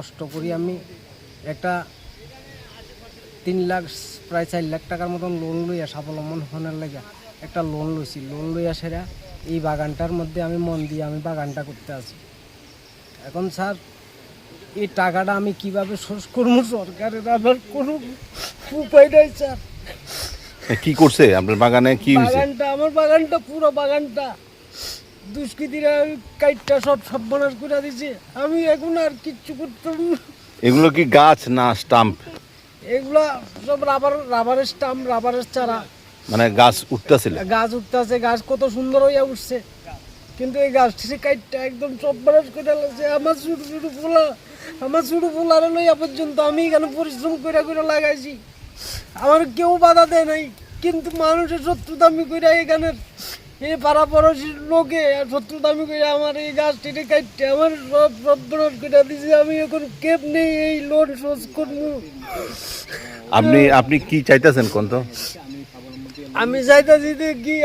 কষ্ট করি আমি একটা 3 লাখ প্রায় 4 লাখ টাকার মতন লোন লইয়া স্বাবলম্বন হওয়ার লাগে একটা লোন লইছি। লোন লইয়া সেরা এই বাগানটার মধ্যে আমি মন দিয়ে আমি বাগানটা করতে আছি। এখন স্যার এই টাকাটা আমি কিভাবে শোধ করবো? সরকারের আমার কোনো উপায় নাই স্যার। কি করছে আপনার বাগানে? কি হয়েছে? আমার বাগানটা পুরো বাগানটা দুষ্কৃতীরা কাইটটা সব সর্বনাশ করে দিছে। আমি এখন আর কিচ্ছু করতাম না। এগুলো কি গাছ না স্টাম্প? এগুলা সব রাবারের স্টাম্প, রাবারের চারা। মানে গাছ উঠতেছিল? গাছ উঠতেছে, গাছ কত সুন্দর হইয়া উঠছে, কিন্তু এই গাছটি কাইটটা একদম সর্বনাশ করে লাগছে। আমার ছোট পোলারে লইয়া পর্যন্ত আমি এখানে পরিশ্রম করে করে লাগাইছি, আমার কেউ বাধা দেয় নাই। কিন্তু মানুষের শত্রুতা আমি করে এখানে এই পাড়া পড়োশির লোকে শত্রুতা আমি করে আমার এই গাছটিতে কাটতে আমার সব সর্বনাশ করে দিয়েছে। আমি এখন কেপ নেই এই লোন শোধ করবো। আপনি কি চাইতেছেন কোন? তো আমি চাইতেছি যে কি